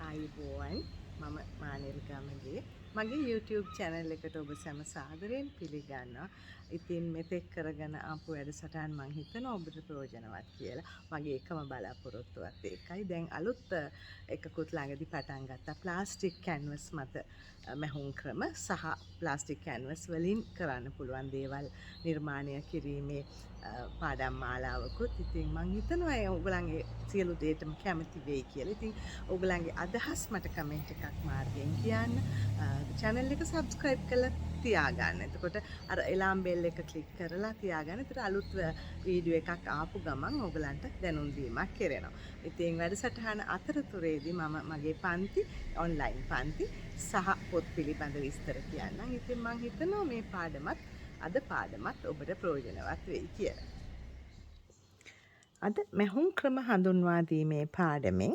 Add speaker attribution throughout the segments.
Speaker 1: ආයුබෝවන් මම මානෙල් ගමගේ මගේ YouTube channel එකට ඔබ සැම සාදරයෙන් පිළිගන්නවා. ඉතින් මෙතෙක් කරගෙන ආපු වැඩසටහන් මං හිතනවා ඔබට ප්‍රයෝජනවත් කියලා. මගේ එකම බලාපොරොත්තුවත් ඒකයි. දැන් අලුත් එකකුත් ළඟදී පටන් ගත්තා. ප්ලාස්ටික් කැන්වස් මත මැහුම් ක්‍රම සහ ප්ලාස්ටික් කැන්වස් වලින් කරන්න පුළුවන් දේවල් නිර්මාණය කිරීමේ පාඩම් මාලාවකුත්. ඉතින් මං හිතනවා ඒ ඔයගලන්ගේ සියලු දේටම කැමති වෙයි කියලා. ඉතින් ඔයගලන්ගේ අදහස් මට කමෙන්ට් එකක් මාර්ගයෙන් කියන්න. channel එක subscribe කරලා තියාගන්න. එතකොට අර එලාම් බෙල් එක ක්ලික් කරලා තියාගන්න. ඒතර අලුත් වීඩියෝ එකක් ආපු ගමන් ඔයගලන්ට දැනුම් දීමක් කරනවා. ඉතින් වැඩසටහන අතරතුරේදී මම මගේ පන්ති ඔන්ලයින් පන්ති සහ පොත් පිළිබඳ විස්තර කියන්නම්. ඉතින් මං හිතනවා මේ පාඩමත් ඔබට ප්‍රයෝජනවත් වෙයි කියලා. අද මැහුම් ක්‍රම හඳුන්වා දීමේ පාඩමෙන්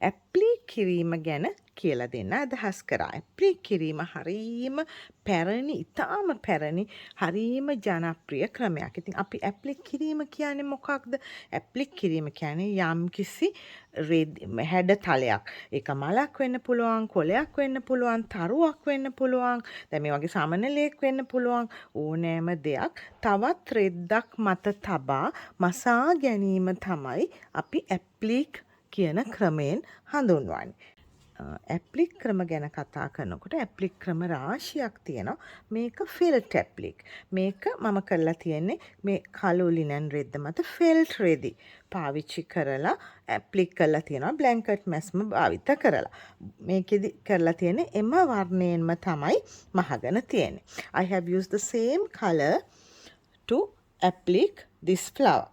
Speaker 1: ඇප්ලික් කිරීම ගැන කියලා දෙන්න අදහස් කරා. ඇප්ලික් කිරීම හරීම පැරණි, ඉතාම පැරණි, හරීම ජනප්‍රිය ක්‍රමයක්. ඉතින් අපි ඇප්ලික් කිරීම කියන්නේ මොකක්ද? ඇප්ලික් කිරීම කියන්නේ යම්කිසි හැඩතලයක්. ඒක මලක් වෙන්න පුළුවන්, කොළයක් වෙන්න පුළුවන්, තරුවක් වෙන්න පුළුවන්. දැන් මේ වගේ සමනලයක් වෙන්න පුළුවන්. ඕනෑම දෙයක් තවත් රෙද්දක් මත තබා මසා ගැනීම තමයි අපි ඇප්ලික් කියන ක්‍රමයෙන් හඳුන්වන්නේ. ඇප්ලික් ක්‍රම ගැන කතා කරනකොට ඇප්ලික් ක්‍රම රාශියක් තියෙනවා. මේක ෆෙල්ට් ඇප්ලික්. මේක මම කරලා තියෙන්නේ මේ කළු ලිනන් රෙද්ද මත ෆෙල්ට් රෙදි පාවිච්චි කරලා ඇප්ලික් කරලා තියෙනවා. බ්ලැන්කට් මැස්ම භාවිත කරලා. මේකෙදි කරලා තියෙන්නේ එම වර්ණයෙන්ම තමයි මහගෙන තියෙන්නේ. I have used the same color to applique this flower.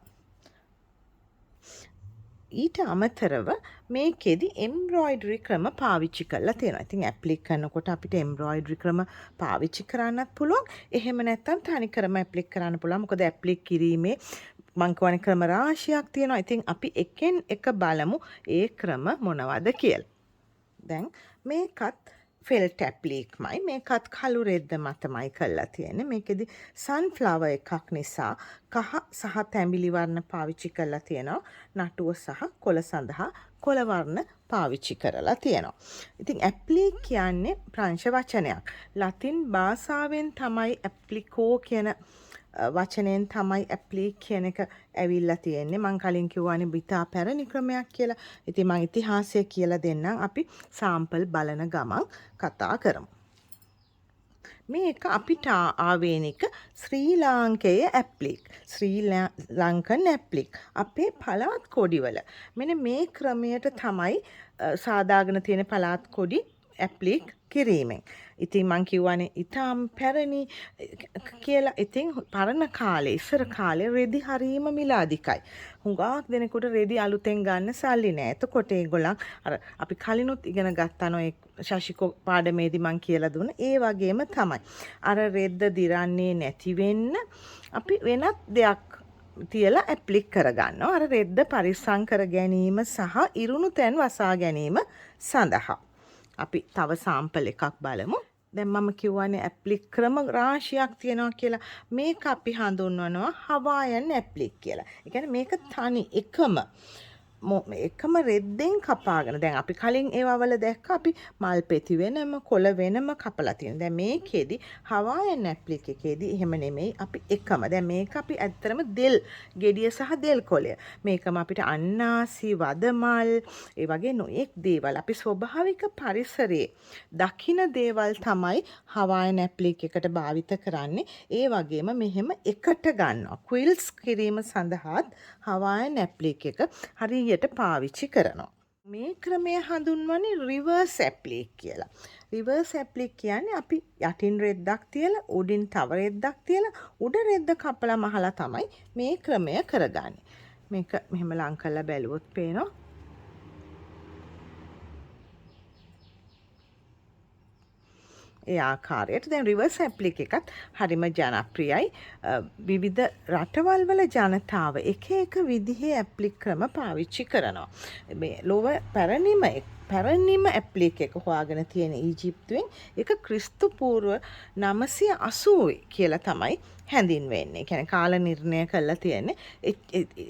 Speaker 1: ඊට අමතරව මේකෙදි එම්බ්‍රොයිඩරි ක්‍රම පාවිච්චි කරලා තියෙනවා. ඉතින් ඇප්ලික් කරනකොට අපිට එම්බ්‍රොයිඩරි ක්‍රම පාවිච්චි කරන්නත් පුළුවන්. එහෙම නැත්නම් තනිකරම ඇප්ලික් කරන්න පුළුවන්. මොකද ඇප්ලික් කිරීමේ මං කියවනේ ක්‍රම රාශියක් තියෙනවා. ඉතින් අපි එකෙන් එක බලමු ඒ ක්‍රම මොනවද කියලා. දැන් මේකත් ෆෙල්ට් ඇප්ලික්මයි. මේකත් කළු රෙද්ද මතමයි කරලා තියෙන්නේ. මේකෙදි සන්ෆ්ලවර් එකක් නිසා කහ සහ තැඹිලි වර්ණ පාවිච්චි කරලා තියෙනවා. නටුව සහ කොළ සඳහා කොළ වර්ණ පාවිච්චි කරලා තියෙනවා. ඉතින් ඇප්ලික් කියන්නේ ප්‍රංශ වචනයක්. ලතින් භාෂාවෙන් තමයි ඇප්ලිකෝ කියන වචනයෙන් තමයි ඇප්ලික් කියන එක ඇවිල්ලා තියෙන්නේ. මං කලින් කිව්වානේ බිතා පැරණි ක්‍රමයක් කියලා. ඉතින් මං ඉතිහාසය කියලා දෙන්නම්. අපි සාම්පල් බලන ගමන් කතා කරමු. මේක අපිට ආවේනික ශ්‍රී ලාංකේය ඇප්ලික්. ශ්‍රී ලංකන් ඇප්ලික්. අපේ පළාත් කොඩිවල මෙන්න මේ ක්‍රමයට තමයි සාදාගෙන තියෙන පළාත් කොඩි ඇප්ලික් කිරීමෙන්. ඉතින් මං කිව්වනේ ඊටාම් පැරණි කියලා. ඉතින් පරණ කාලේ ඉස්සර කාලේ රෙදි හරීම මිලාදිකයි. හුඟක් දෙනෙකුට රෙදි අලුතෙන් ගන්න සල්ලි නෑ. එතකොට ඒගොල්ලන් අර අපි කලිනුත් ඉගෙන ගත්තා නෝ ඒ ශශිකෝ පාඩමේදී මං කියලා දුන්න ඒ වගේම තමයි. අර රෙද්ද දිරන්නේ නැති වෙන්න අපි වෙනත් දෙයක් තියලා ඇප්ලික් කරගන්නවා. අර රෙද්ද පරිස්සම් කර ගැනීම සහ ඉරුණු තැන් වසා ගැනීම සඳහා. අපි තව සාම්පල් එකක් බලමු. දැන් මම කියවනේ ඇප්ලික් ක්‍රම රාශියක් තියෙනවා කියලා. මේක අපි හඳුන්වනවා හවායන් ඇප්ලික් කියලා. ඒ කියන්නේ මේක තනි එකම රෙද්දෙන් කපාගෙන. දැන් අපි කලින් ඒවා වල දැක්ක අපි මල් පෙති වෙනම කොළ වෙනම කපලා තියෙනවා. දැන් මේකෙදි හවායන් ඇප්ලික් එකේදී එහෙම නෙමෙයි අපි එකම. දැන් මේක අපි ඇත්තටම දෙල් ගෙඩිය සහ දෙල් කොළය. මේකම අපිට අන්නාසි වදමල් ඒ වගේ නොඑක් දේවල් අපි ස්වභාවික පරිසරයේ දකින දේවල් තමයි හවායන් ඇප්ලික් එකට භාවිත කරන්නේ. ඒ වගේම මෙහෙම එකට ගන්නවා. ක්විල්ස් කිරීම සඳහාත් හවායන් ඇප්ලික් එක හරියට පාවිච්චි කරනවා. මේ ක්‍රමය හඳුන්වන්නේ රිවර්ස් ඇප්ලික් කියලා. රිවර්ස් ඇප්ලික් කියන්නේ අපි යටින් රෙද්දක් තියලා උඩින් තව රෙද්දක් තියලා උඩ රෙද්ද කපලා මහලා තමයි මේ ක්‍රමය කරගන්නේ. මේක මෙහෙම ලං කරලා බැලුවොත් පේනවා. ඒ ආකාරයට දැන් රිවර්ස් ඇප්ලික් එකත් හරිම ජනප්‍රියයි. විවිධ රටවල් වල ජනතාව එක විදිහේ ඇප්ලික් ක්‍රම පාවිච්චි කරනවා. මේ ලොව පැරණිම ඇප්ලික් එක හොයාගෙන තියෙන ඊජිප්තුවෙන් ඒක ක්‍රිස්තු පූර්ව 980 කියලා තමයි හැඳින්වෙන්නේ. කියන්නේ කාල නිර්ණය කරලා තියෙන්නේ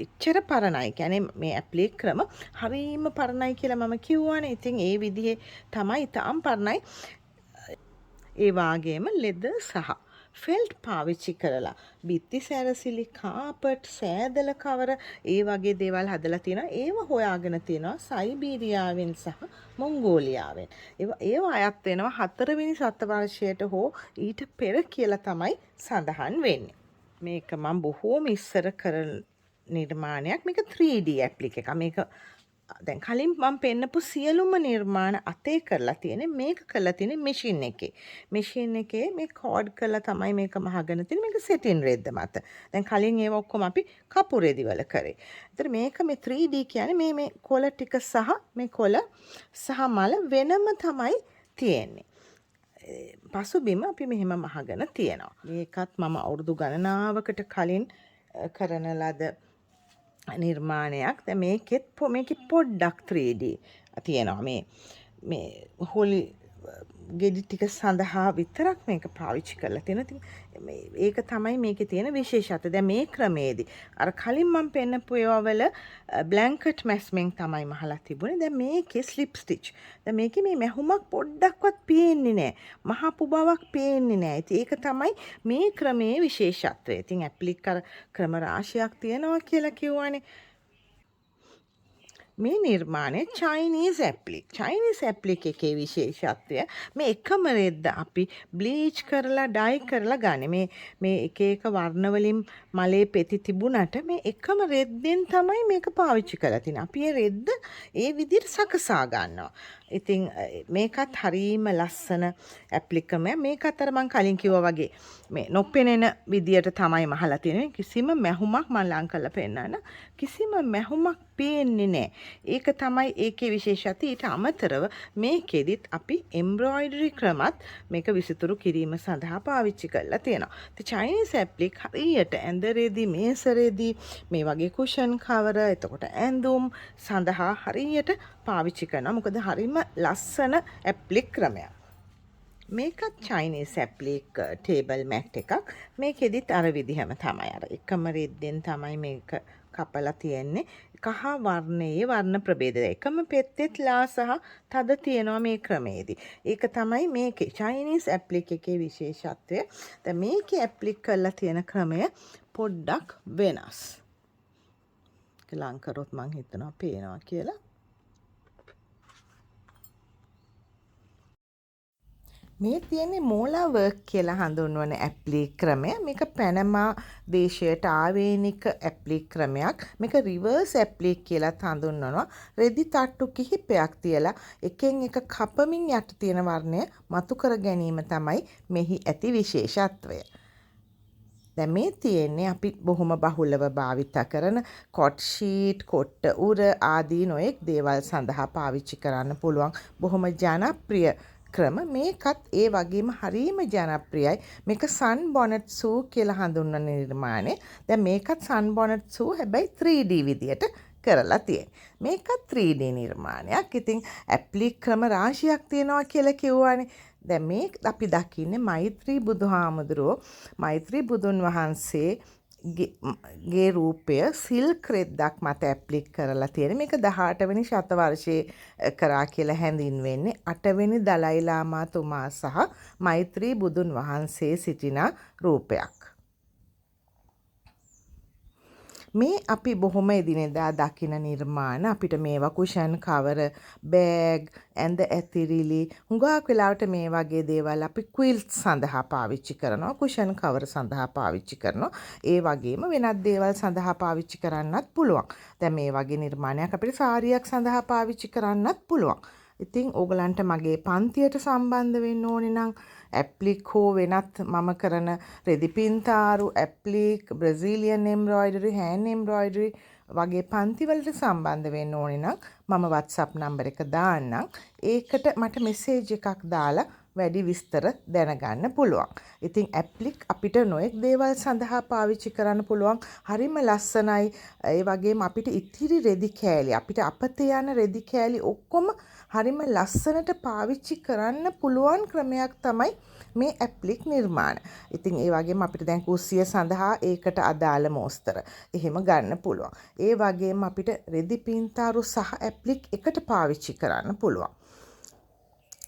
Speaker 1: එච්චර පරණයි. කියන්නේ මේ ඇප්ලික් ක්‍රම හරීම පරණයි කියලා මම කිව්වනේ. ඉතින් ඒ විදිහේ තමයි තාම පරණයි. ඒ වාගේම ලෙදර් සහ ෆෙල්ට් පාවිච්චි කරලා බිත්ති සැරසිලි කාපට් සෑදල කවර ඒ වගේ දේවල් හදලා තියෙනවා. ඒව හොයාගෙන තියෙනවා සයිබීරියාවෙන් සහ මොංගෝලියාවෙන්. ඒව අයත් වෙනවා 4 වෙනි සතවර්ෂයට හෝ ඊට පෙර කියලා තමයි සඳහන් වෙන්නේ. මේක මම බොහෝම ඉස්සර කරන නිර්මාණයක්. මේක 3D ඇප්ලික් එකක්. මේක දැන් කලින් මම පෙන්නපු සියලුම නිර්මාණ අතේ කරලා තියෙන්නේ. මේක කරලා තියෙන්නේ මැෂින් එකේ. මැෂින් එකේ මේ කෝඩ් කරලා තමයි මේක මහගෙන තියෙන්නේ. මේක සෙටින් රෙද්ද මත. දැන් කලින් ඒව ඔක්කොම අපි කපු රෙදි වල කරේ. ඒතර මේක මේ 3D කියන්නේ මේ කොළ ටික සහ මේ කොළ සහ මල වෙනම තමයි තියෙන්නේ. පසුබිම අපි මෙහෙම මහගෙන තියෙනවා. මේකත් මම අවුරුදු ගණනාවකට කලින් කරන ලද නිර්මාණයක්. දැන් මේකේ පොඩ්ඩක් 3D තියෙනවා. මේ හොලි ගෙඩි ටික සඳහා විතරක් මේක පාවිච්චි කරලා තියෙනවා. ඉතින් ඒක තමයි මේකේ තියෙන විශේෂත්වය. දැන් මේ ක්‍රමේදී අර කලින් මම පෙන්නපු ඒවා වල බ්ලැන්කට් මැස්මෙන් තමයි මහලා තිබුණේ. දැන් මේකේ ස්ලිප් ස්ටිච්. දැන් මේකේ මේ මැහුමක් පොඩ්ඩක්වත් පේන්නේ නැහැ. මහපු බවක් පේන්නේ නැහැ. ඉතින් ඒක තමයි මේ ක්‍රමයේ විශේෂත්වය. ඉතින් ඇප්ලික් ක්‍රම රාශියක් තියෙනවා කියලා කිව්වනේ. මේ නිර්මාණය චයිනීස් ඇප්ලික්. චයිනීස් ඇප්ලික් එකේ විශේෂත්වය මේ එකම රෙද්ද අපි බ්ලීච් කරලා ඩයි කරලා ගන්න. මේ එක වර්ණ වලින් මලේ පෙති තිබුණට මේ එකම රෙද්දෙන් තමයි මේක පාවිච්චි කරලා තින්නේ. අපි මේ රෙද්ද ඒ විදිහට සකසා ගන්නවා. ඉතින් මේකත් හරීම ලස්සන ඇප්ලික් ක්‍රමයක්. මේකත් අර මම කලින් කිව්වා වගේ මේ නොපෙනෙන විදියට තමයි මහලා තියෙන්නේ. කිසිම මැහුමක් මම ලං කරලා පෙන්නන්න. කිසිම මැහුමක් පේන්නේ නැහැ. ඒක තමයි ඒකේ විශේෂත්වය. ඊට අමතරව මේකෙදිත් අපි එම්බ්‍රොයිඩරි ක්‍රමත් මේක විසිතුරු කිරීම සඳහා පාවිච්චි කරලා තියෙනවා. ඉතින් චයිනීස් ඇප්ලික් හරියට ඇඳරේදී මේසරේදී මේ වගේ කුෂන් කවර එතකොට ඇඳුම් සඳහා හරියට පාවිච්චි කරනවා. මොකද හරිම ලස්සන ඇප්ලික් ක්‍රමයක්. මේකත් චයිනීස් ඇප්ලික් ටේබල් මැට් එකක්. මේකෙදිත් අර විදිහම තමයි. අර එකම රෙද්දෙන් තමයි මේක කපලා තියෙන්නේ. කහ වර්ණයේ වර්ණ ප්‍රභේද එකම පෙත්තෙත් ලා සහ තද තියෙනවා මේ ක්‍රමයේදී. ඒක තමයි මේකේ චයිනීස් ඇප්ලික් එකේ විශේෂත්වය. දැන් මේකේ ඇප්ලික් කරලා තියෙන ක්‍රමය පොඩ්ඩක් වෙනස්. ලං කරොත් මං හිතනවා පේනවා කියලා. මේ තියෙන්නේ මෝලා වර්ක් කියලා හඳුන්වන ඇප්ලික් ක්‍රමය. මේක පැනමා දේශයට ආවේනික ඇප්ලික් ක්‍රමයක්. මේක රිවර්ස් ඇප්ලික් කියලාත් හඳුන්වනවා. රෙදි තට්ටු කිහිපයක් තියලා එකෙන් එක කපමින් යට තියෙන වර්ණය මතු කර ගැනීම තමයි මෙහි ඇති විශේෂත්වය. දැන් මේ තියෙන්නේ අපි බොහොම බහුලව භාවිත කරන කොට් ෂීට්, කොට්ට උර ආදී නොයෙක් දේවල් සඳහා පාවිච්චි කරන්න පුළුවන් බොහොම ජනප්‍රිය ක්‍රම. මේකත් ඒ වගේම හරීම ජනප්‍රියයි. මේක sunbonnet සූ කියලා හඳුන්වන නිර්මාණය. දැන් මේකත් sunbonnet සූ හැබැයි 3D විදියට කරලා තියෙන්නේ. මේකත් 3D නිර්මාණයක්. ඉතින් ඇප්ලික් ක්‍රම රාශියක් තියෙනවා කියලා කිව්වනේ. දැන් මේ අපි දකින්නේ මෛත්‍රී බුදුහාමුදුරුවෝ මෛත්‍රී බුදුන් වහන්සේ ගේ රූපය සිල්ක් රෙද්දක් මත ඇප්ලික් කරලා තියෙන. මේක 18 වෙනි ශතවර්ෂයේ කරා කියලා හැඳින්වෙන්නේ 8 වෙනි දලයි ලාමා තුමා සහ මෛත්‍රී බුදුන් වහන්සේ සිටින රූපයක්. මේ අපි බොහොම එදිනෙදා දකින නිර්මාණ. අපිට මේවා කුෂන් කවර, බෑග්, ඇඳ ඇතිරිලි හුඟක් වෙලාවට මේ වගේ දේවල් අපි ක්විල්ට් සඳහා පාවිච්චි කරනවා. කුෂන් කවර සඳහා පාවිච්චි කරනවා. ඒ වගේම වෙනත් දේවල් සඳහා පාවිච්චි කරන්නත් පුළුවන්. දැන් මේ වගේ නිර්මාණයක් අපිට සාරියක් සඳහා පාවිච්චි කරන්නත් පුළුවන්. ඉතින් ඕගලන්ට මගේ පන්තියට සම්බන්ධ වෙන්න ඕනේ නම් ඇප්ලික් හෝ වෙනත් මම කරන රෙදි පින්තාරු, ඇප්ලික්, බ්‍රසීලියන් එම්බ්‍රොයිඩරි, හෑන්ඩ් එම්බ්‍රොයිඩරි වගේ පන්තිවලට සම්බන්ධ වෙන්න ඕනේ නම් මම WhatsApp නම්බර එක දාන්නම්. ඒකට මට මෙසේජ් එකක් දාලා වැඩි විස්තර දැනගන්න පුළුවන්. ඉතින් ඇප්ලික් අපිට නොයෙක් දේවල් සඳහා පාවිච්චි කරන්න පුළුවන්. හරිම ලස්සනයි. ඒ වගේම අපිට ඉතිරි රෙදි කෑලි අපිට අපතේ යන රෙදි කෑලි ඔක්කොම හරිම ලස්සනට පාවිච්චි කරන්න පුළුවන් ක්‍රමයක් තමයි මේ ඇප්ලික් නිර්මාණ. ඉතින් ඒ වගේම අපිට දැන් කුස්සිය සඳහා ඒකට අදාළ මෝස්තර එහෙම ගන්න පුළුවන්. ඒ වගේම අපිට රෙදි පින්තාරු සහ ඇප්ලික් එකට පාවිච්චි කරන්න පුළුවන්.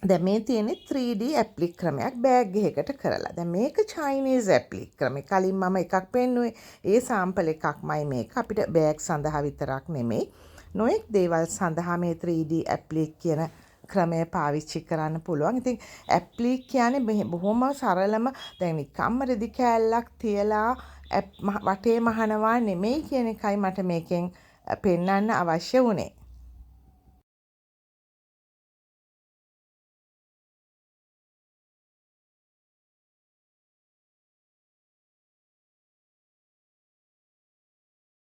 Speaker 1: දැන් මේ තියෙන්නේ 3D ඇප්ලික් ක්‍රමයක් බෑග් එකකට කරලා. දැන් මේක චයිනීස් ඇප්ලික් ක්‍රමය. කලින් මම එකක් පෙන්නුවේ. ඒ සාම්පල් එකක්මයි මේක. අපිට බෑග් සඳහා විතරක් නෙමෙයි. නොයෙක් දේවල් සඳහා මේ 3D ඇප්ලික් කියන ක්‍රමය පාවිච්චි කරන්න පුළුවන්. ඉතින් ඇප්ලික් කියන්නේ බොහොම සරලම දැන් නිකම්ම රෙදි කෑල්ලක් තියලා වටේ මහනවා නෙමෙයි කියන එකයි මට මේකෙන් පෙන්වන්න අවශ්‍ය වුණේ.